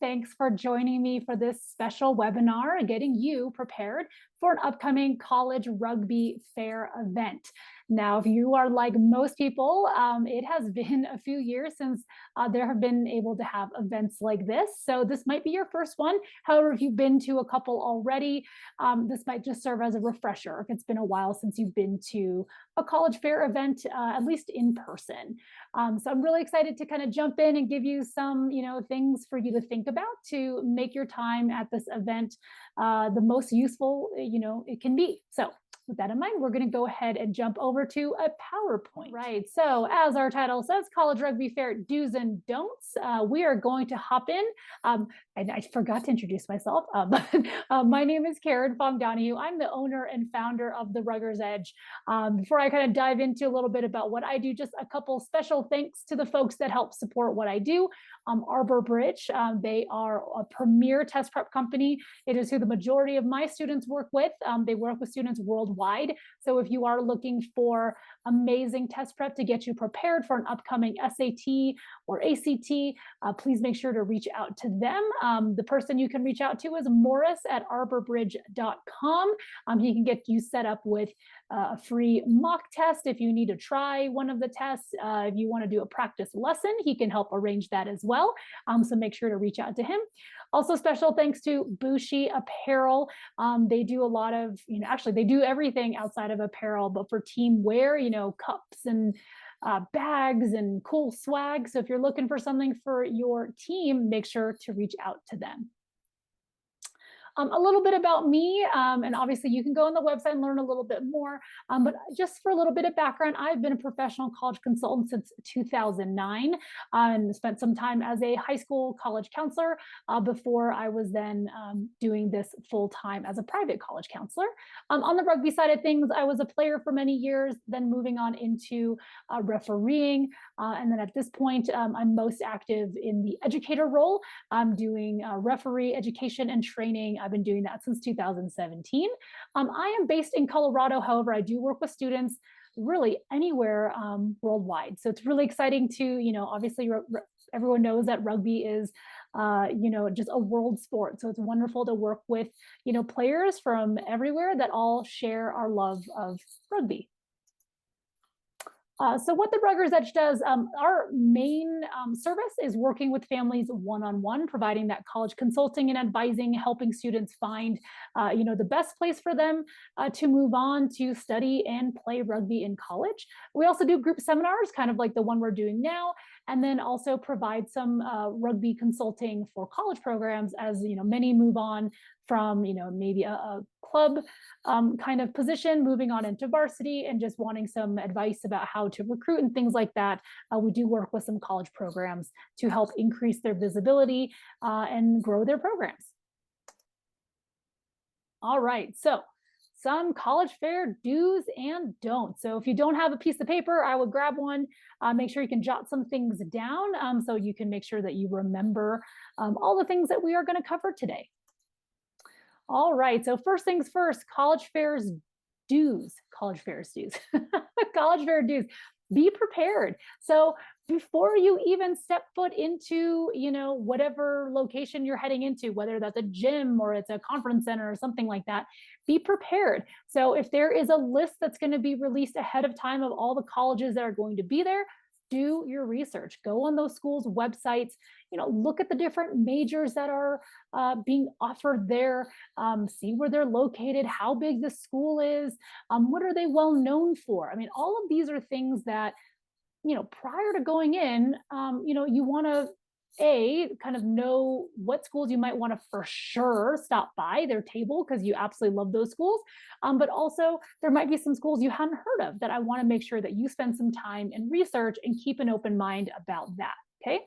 Thanks for joining me for this special webinar, getting you prepared for an upcoming College Rugby Fair event. Now, if you are like most people, it has been a few years since there have been able to have events like this. So this might be your first one. However, if you've been to a couple already, this might just serve as a refresher if it's been a while since you've been to a college fair event, at least in person. So I'm really excited to kind of jump in and give you some, things for you to think about to make your time at this event the most useful, it can be. So with that in mind, we're going to go ahead and jump over to a PowerPoint. Right. So as our title says, College Rugby Fair do's and don'ts. We are going to hop in. And I forgot to introduce myself. My name is Karen Fong-Donahue. I'm the owner and founder of the Rugger's Edge. Before I kind of dive into a little bit about what I do, just a couple special thanks to the folks that help support what I do. Arbor Bridge, they are a premier test prep company. It is who the majority of my students work with. They work with students worldwide. So if you are looking for amazing test prep to get you prepared for an upcoming SAT or ACT, please make sure to reach out to them. The person you can reach out to is Morris at arborbridge.com. He can get you set up with a free mock test if you need to try one of the tests. If you want to do a practice lesson, he can help arrange that as well. So make sure to reach out to him. Also, special thanks to Bushi Apparel. They do a lot of, actually they do everything outside of apparel, but for team wear, cups and bags and cool swag. So if you're looking for something for your team, make sure to reach out to them. A little bit about me, and obviously you can go on the website and learn a little bit more, but just for a little bit of background, I've been a professional college consultant since 2009 and spent some time as a high school college counselor before I was then doing this full time as a private college counselor. On the rugby side of things, I was a player for many years, then moving on into refereeing, and then at this point, I'm most active in the educator role. I'm doing referee education and training. I've been doing that since 2017. I am based in Colorado. However, I do work with students really anywhere worldwide. So it's really exciting to, obviously everyone knows that rugby is, just a world sport. So it's wonderful to work with, players from everywhere that all share our love of rugby. So what the Rugger's Edge does, our main service is working with families one-on-one, providing that college consulting and advising, helping students find, the best place for them to move on to study and play rugby in college. We also do group seminars, kind of like the one we're doing now, and then also provide some rugby consulting for college programs as, many move on from, maybe a club kind of position, moving on into varsity and just wanting some advice about how to recruit and things like that. We do work with some college programs to help increase their visibility and grow their programs. All right, so some college fair do's and don'ts. So if you don't have a piece of paper, I would grab one. Make sure you can jot some things down so you can make sure that you remember all the things that we are going to cover today. All right, so first things first, college fair dues. College fair dues. Be prepared. So before you even step foot into, whatever location you're heading into, whether that's a gym or it's a conference center or something like that, be prepared. So if there is a list that's going to be released ahead of time of all the colleges that are going to be there, do your research. Go on those schools' websites, look at the different majors that are being offered there, see where they're located, how big the school is, what are they well known for? I mean, all of these are things that, prior to going in, you want to kind of know what schools you might want to for sure stop by their table because you absolutely love those schools. But also there might be some schools you hadn't heard of that I want to make sure that you spend some time and research and keep an open mind about that. Okay.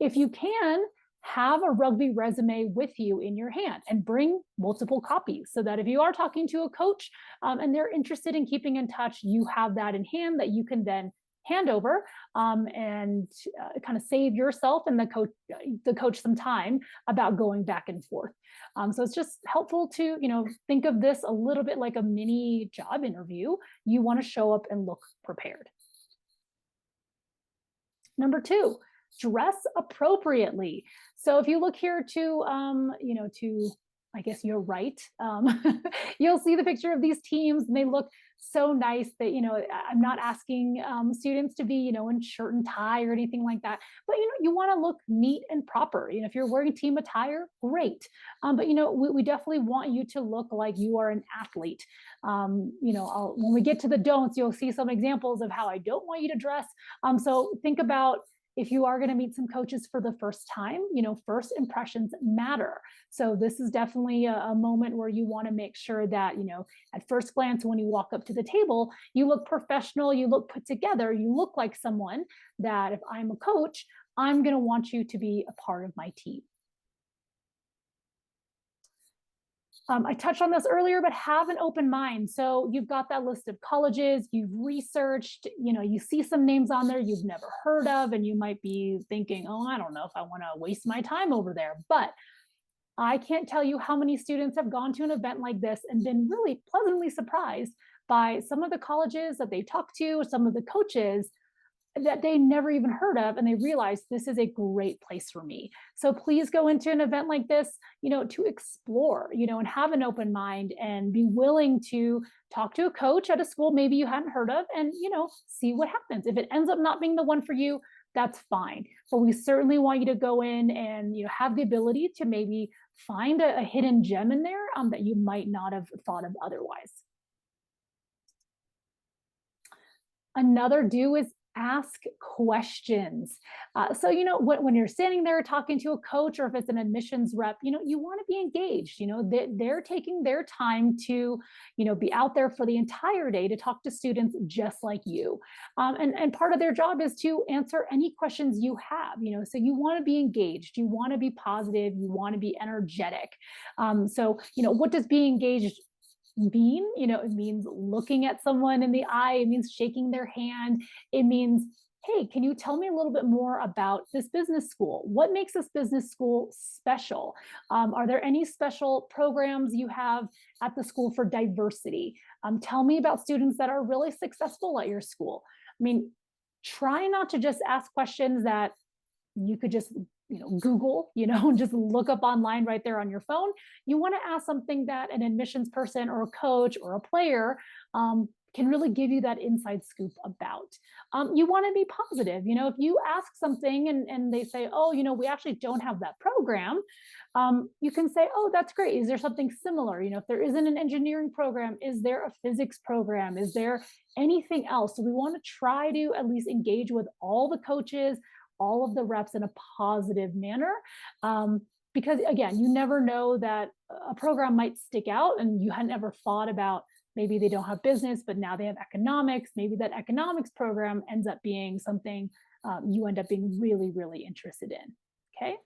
If you can, have a rugby resume with you in your hand and bring multiple copies so that if you are talking to a coach and they're interested in keeping in touch, you have that in hand that you can then hand over and kind of save yourself and the coach some time about going back and forth. So it's just helpful to, think of this a little bit like a mini job interview. You want to show up and look prepared. Number two, dress appropriately. So if you look here to, I guess you're right. You'll see the picture of these teams, and they look so nice that, I'm not asking students to be, in shirt and tie or anything like that. But, you want to look neat and proper. If you're wearing team attire, great. But, we definitely want you to look like you are an athlete. When we get to the don'ts, you'll see some examples of how I don't want you to dress. So think about, if you are going to meet some coaches for the first time, first impressions matter. So this is definitely a moment where you want to make sure that, at first glance, when you walk up to the table, you look professional, you look put together, you look like someone that, if I'm a coach, I'm going to want you to be a part of my team. I touched on this earlier, but have an open mind. So you've got that list of colleges, you've researched, you see some names on there you've never heard of, and you might be thinking, oh, I don't know if I want to waste my time over there. But I can't tell you how many students have gone to an event like this and been really pleasantly surprised by some of the colleges that they talk to, some of the coaches that they never even heard of, and they realize this is a great place for me. So please go into an event like this, to explore, and have an open mind, and be willing to talk to a coach at a school maybe you hadn't heard of, and, see what happens. If it ends up not being the one for you, that's fine. But we certainly want you to go in and, have the ability to maybe find a hidden gem in there that you might not have thought of otherwise. Another do is ask questions. So, when you're standing there talking to a coach, or if it's an admissions rep, you want to be engaged. They're taking their time to, be out there for the entire day to talk to students just like you. And part of their job is to answer any questions you have, so you want to be engaged, you want to be positive, you want to be energetic. So, what does being engaged mean? It means looking at someone in the eye, it means shaking their hand, it means, hey, can you tell me a little bit more about this business school? What makes this business school special? Are there any special programs you have at the school for diversity? Tell me about students that are really successful at your school. I mean, try not to just ask questions that you could just, Google, just look up online right there on your phone. You want to ask something that an admissions person or a coach or a player can really give you that inside scoop about. You want to be positive. If you ask something and they say, oh, we actually don't have that program, you can say, oh, that's great. Is there something similar? If there isn't an engineering program, is there a physics program? Is there anything else? So we want to try to at least engage with all the coaches, all of the reps, in a positive manner. Because again, you never know that a program might stick out and you hadn't ever thought about, maybe they don't have business, but now they have economics. Maybe that economics program ends up being something you end up being really, really interested in. Okay.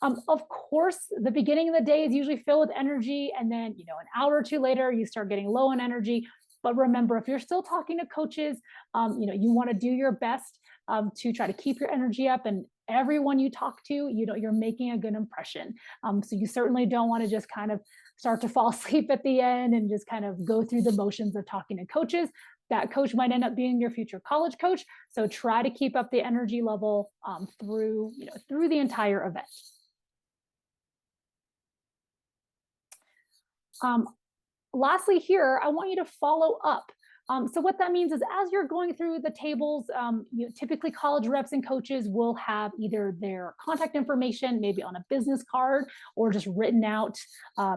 Of course, the beginning of the day is usually filled with energy. And then, an hour or two later, you start getting low on energy. But remember, if you're still talking to coaches, you want to do your best to try to keep your energy up, and everyone you talk to, you're making a good impression. So you certainly don't want to just kind of start to fall asleep at the end and just kind of go through the motions of talking to coaches. That coach might end up being your future college coach. So try to keep up the energy level through the entire event. Lastly here, I want you to follow up. So what that means is, as you're going through the tables, typically college reps and coaches will have either their contact information, maybe on a business card, or just written out,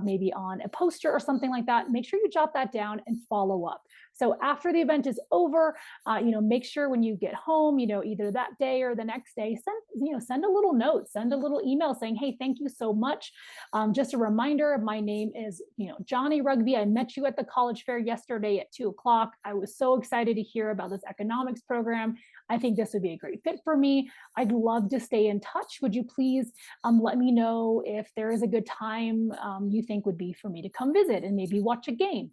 maybe on a poster or something like that. Make sure you jot that down and follow up. So after the event is over, make sure when you get home, either that day or the next day, send a little note, send a little email saying, hey, thank you so much. Just a reminder, my name is, Johnny Rugby. I met you at the college fair yesterday at 2:00. I was so excited to hear about this economics program. I think this would be a great fit for me. I'd love to stay in touch. Would you please let me know if there is a good time you think would be for me to come visit and maybe watch a game?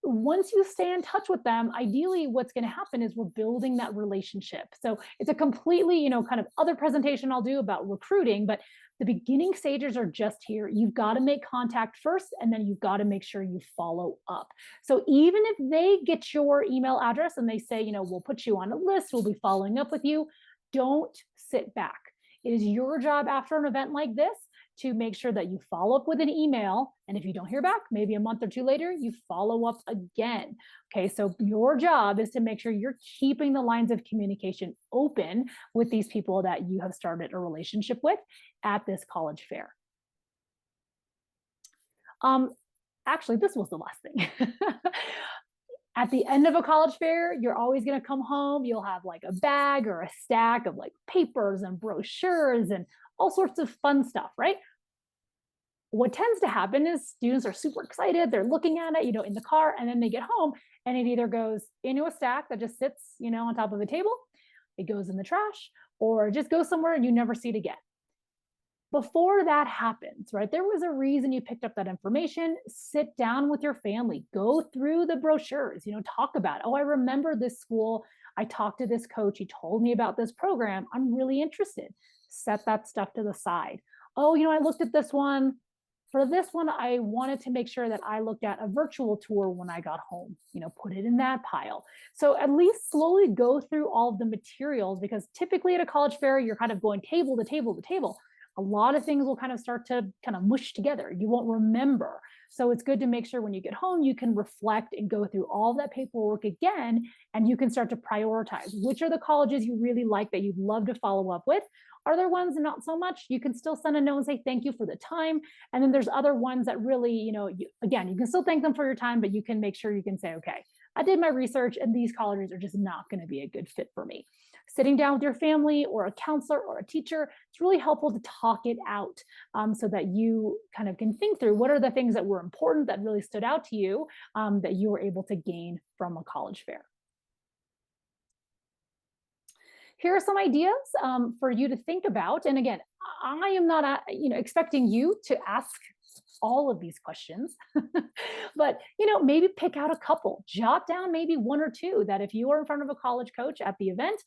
Once you stay in touch with them, ideally what's going to happen is we're building that relationship. So it's a completely, kind of other presentation I'll do about recruiting, but the beginning stages are just here. You've got to make contact first, and then you've got to make sure you follow up. So even if they get your email address and they say, we'll put you on a list, we'll be following up with you, don't sit back. It is your job after an event like this to make sure that you follow up with an email. And if you don't hear back, maybe a month or two later, you follow up again. Okay, so your job is to make sure you're keeping the lines of communication open with these people that you have started a relationship with at this college fair. Actually, this was the last thing. At the end of a college fair, you're always going to come home. You'll have like a bag or a stack of like papers and brochures and all sorts of fun stuff, right? What tends to happen is students are super excited. They're looking at it, in the car, and then they get home and it either goes into a stack that just sits, on top of the table, it goes in the trash, or just goes somewhere and you never see it again. Before that happens, right, there was a reason you picked up that information. Sit down with your family, go through the brochures, talk about it. Oh, I remember this school. I talked to this coach. He told me about this program. I'm really interested. Set that stuff to the side. Oh, I looked at this one. For this one, I wanted to make sure that I looked at a virtual tour when I got home, put it in that pile. So at least slowly go through all of the materials, because typically at a college fair, you're kind of going table to table to table. A lot of things will kind of start to kind of mush together. You won't remember. So it's good to make sure when you get home, you can reflect and go through all that paperwork again, and you can start to prioritize which are the colleges you really like that you'd love to follow up with. Are there ones not so much? You can still send a note and say thank you for the time. And then there's other ones that really, again, you can still thank them for your time, but you can make sure you can say, okay, I did my research and these colleges are just not going to be a good fit for me. Sitting down with your family or a counselor or a teacher, it's really helpful to talk it out, so that you kind of can think through what are the things that were important that really stood out to you, that you were able to gain from a college fair. Here are some ideas for you to think about. And again, I am not expecting you to ask all of these questions, but maybe pick out a couple, jot down maybe one or two that if you are in front of a college coach at the event,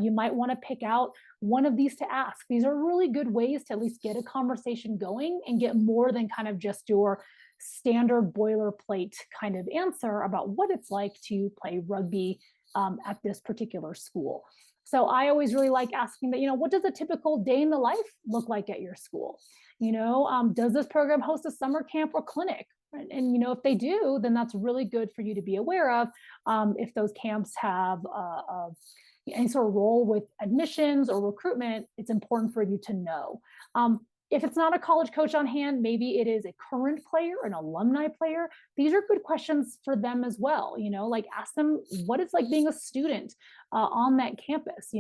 you might want to pick out one of these to ask. These are really good ways to at least get a conversation going and get more than kind of just your standard boilerplate kind of answer about what it's like to play rugby at this particular school. So I always really like asking that, what does a typical day in the life look like at your school? Does this program host a summer camp or clinic? And if they do, then that's really good for you to be aware of. If those camps have any sort of role with admissions or recruitment, it's important for you to know. If it's not a college coach on hand, maybe it is a current player, an alumni player. These are good questions for them as well. Like ask them what it's like being a student on that campus.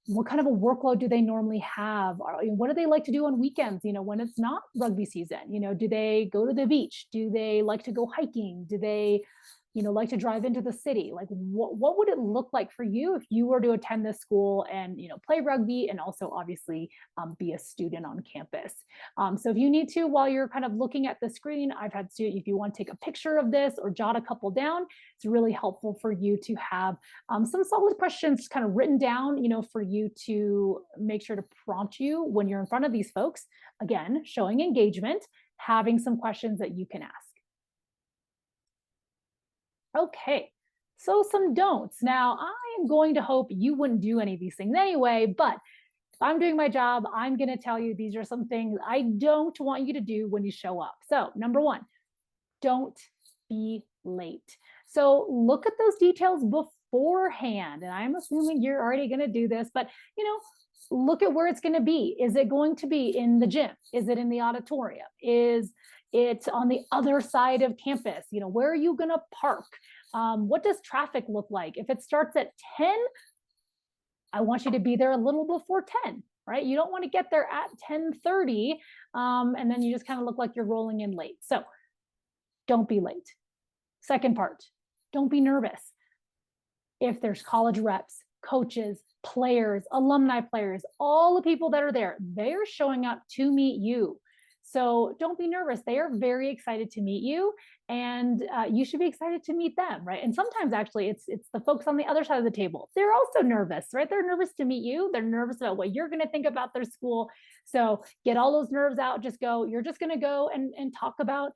What kind of a workload do they normally have? What do they like to do on weekends, when it's not rugby season? Do they go to the beach? Do they like to go hiking? Do they, like to drive into the city? Like what would it look like for you if you were to attend this school and, play rugby and also obviously be a student on campus? So if you need to, while you're kind of looking at the screen, I've had students, if you want to take a picture of this or jot a couple down, it's really helpful for you to have some solid questions kind of written down, for you to make sure to prompt you when you're in front of these folks. Again, showing engagement, having some questions that you can ask. Okay, so some don'ts. Now, I am going to hope you wouldn't do any of these things anyway, but if I'm doing my job, I'm going to tell you these are some things I don't want you to do when you show up. So, number one, don't be late. So, look at those details beforehand. And I'm assuming you're already going to do this, but look at where it's going to be. Is it going to be in the gym? Is it in the auditorium? Is it on the other side of campus? Where are you going to park? What does traffic look like? If it starts at 10, I want you to be there a little before 10, right? You don't want to get there at 10:30, and then you just kind of look like you're rolling in late. So don't be late. Second part, don't be nervous. If there's college reps, coaches, players, alumni players, all the people that are there, they're showing up to meet you. So don't be nervous. They are very excited to meet you, and you should be excited to meet them, right? And sometimes actually it's the folks on the other side of the table. They're also nervous, right? They're nervous to meet you. They're nervous about what you're going to think about their school. So get all those nerves out. You're just going to go and talk about,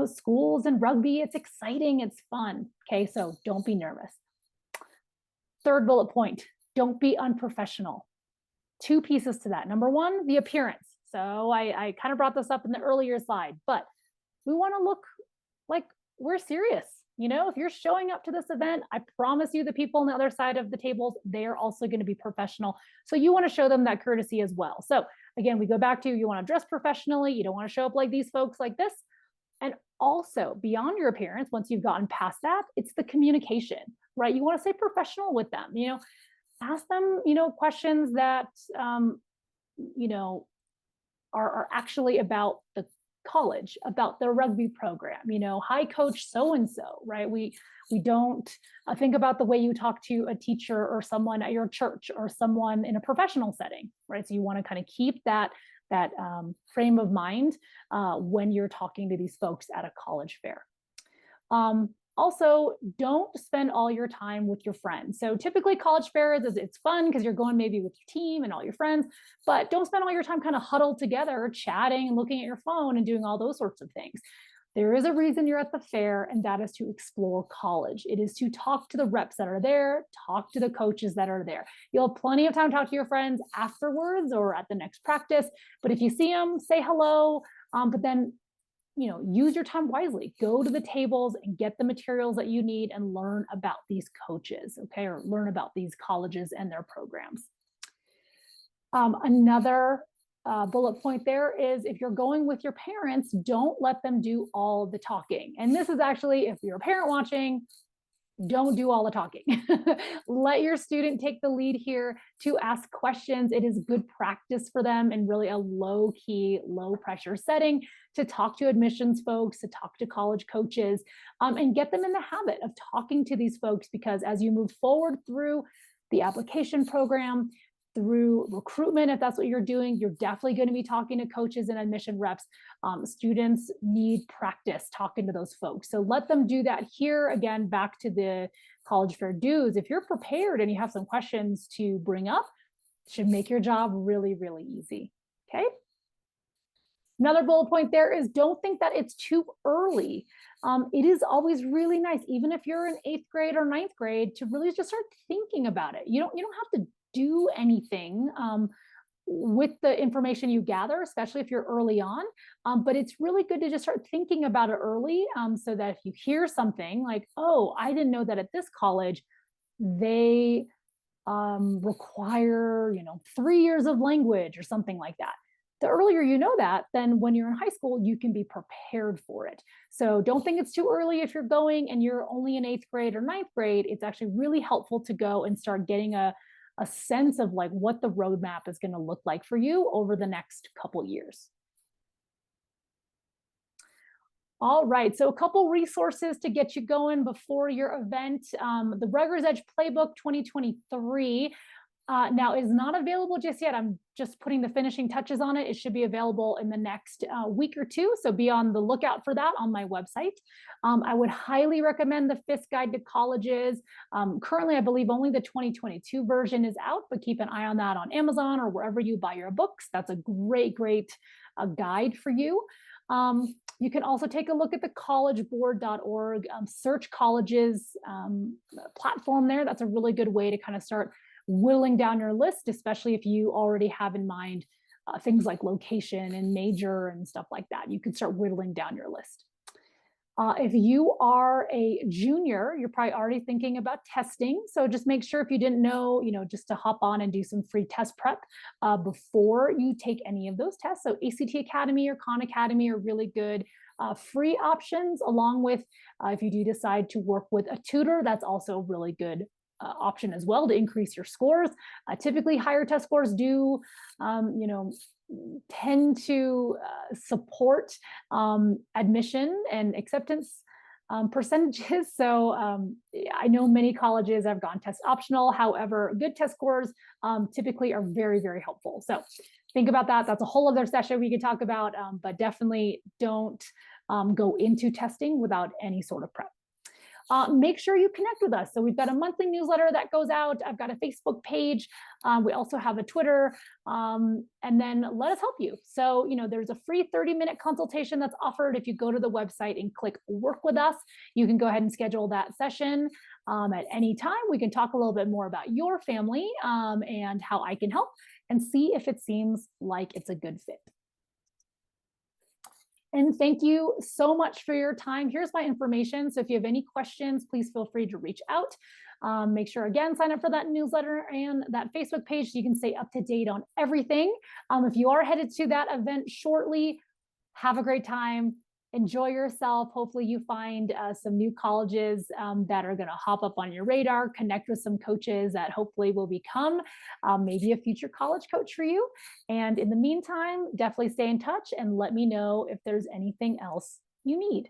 schools and rugby. It's exciting. It's fun. Okay. So don't be nervous. Third bullet point, don't be unprofessional. Two pieces to that. Number one, the appearance. So I kind of brought this up in the earlier slide, but we want to look like we're serious. If you're showing up to this event, I promise you the people on the other side of the tables, they're also going to be professional. So you want to show them that courtesy as well. So again, we go back to, you want to dress professionally. You don't want to show up like these folks like this. And also beyond your appearance, once you've gotten past that, it's the communication, right? You want to stay professional with them, ask them, questions that, are actually about the college, about the rugby program, hi coach so-and-so, right? We don't think about the way you talk to a teacher or someone at your church or someone in a professional setting, right? So you want to kind of keep that frame of mind when you're talking to these folks at a college fair. Also, don't spend all your time with your friends. So typically college fairs, it's fun because you're going maybe with your team and all your friends, but don't spend all your time kind of huddled together, chatting and looking at your phone and doing all those sorts of things. There is a reason you're at the fair, and that is to explore college. It is to talk to the reps that are there, talk to the coaches that are there. You'll have plenty of time to talk to your friends afterwards or at the next practice, but if you see them, say hello, but then use your time wisely. Go to the tables and get the materials that you need and learn about these coaches, okay, or learn about these colleges and their programs. Another bullet point there is, if you're going with your parents, don't let them do all the talking. And this is actually, if you're a parent watching, don't do all the talking. Let your student take the lead here to ask questions. It is good practice for them in really a low key, low pressure setting to talk to admissions folks, to talk to college coaches, and get them in the habit of talking to these folks, because as you move forward through the application program, through recruitment, if that's what you're doing, you're definitely going to be talking to coaches and admission reps. Students need practice talking to those folks. So let them do that here. Again, back to the college fair dues. If you're prepared and you have some questions to bring up, it should make your job really, really easy. Okay. Another bullet point there is, don't think that it's too early. It is always really nice, even if you're in 8th grade or 9th grade, to really just start thinking about it. You don't have to do anything with the information you gather, especially if you're early on. But it's really good to just start thinking about it early, so that if you hear something like, oh, I didn't know that at this college, they require, 3 years of language or something like that. The earlier you know that, then when you're in high school, you can be prepared for it. So don't think it's too early if you're going and you're only in 8th grade or 9th grade. It's actually really helpful to go and start getting a sense of like what the roadmap is going to look like for you over the next couple years. All right, so a couple resources to get you going before your event. The Rugger's Edge Playbook 2023 now is not available just yet. I'm just putting the finishing touches on it. It should be available in the next week or two, so be on the lookout for that on my website. I would highly recommend the FIS Guide to Colleges. Currently, I believe only the 2022 version is out, but keep an eye on that on Amazon or wherever you buy your books. That's a great guide for you. You can also take a look at the collegeboard.org search colleges platform there. That's a really good way to kind of start whittling down your list, especially if you already have in mind things like location and major and stuff like that. You can start whittling down your list. If you are a junior, you're probably already thinking about testing. So just make sure, if you didn't know, just to hop on and do some free test prep before you take any of those tests. So ACT Academy or Khan Academy are really good free options, along with if you do decide to work with a tutor, that's also a really good option as well to increase your scores. Typically higher test scores do, tend to support admission and acceptance percentages. So I know many colleges have gone test optional. However, good test scores typically are very, very helpful. So think about that. That's a whole other session we could talk about, but definitely don't go into testing without any sort of prep. make sure you connect with us. So we've got a monthly newsletter that goes out. I've got a Facebook page. We also have a Twitter, and then let us help you. So, there's a free 30-minute consultation that's offered. If you go to the website and click work with us, you can go ahead and schedule that session at any time. We can talk a little bit more about your family and how I can help, and see if it seems like it's a good fit. And thank you so much for your time. Here's my information. So if you have any questions, please feel free to reach out. Make sure, again, sign up for that newsletter and that Facebook page so you can stay up to date on everything. If you are headed to that event shortly, have a great time. Enjoy yourself. Hopefully you find some new colleges that are going to hop up on your radar, connect with some coaches that hopefully will become maybe a future college coach for you. And in the meantime, definitely stay in touch and let me know if there's anything else you need.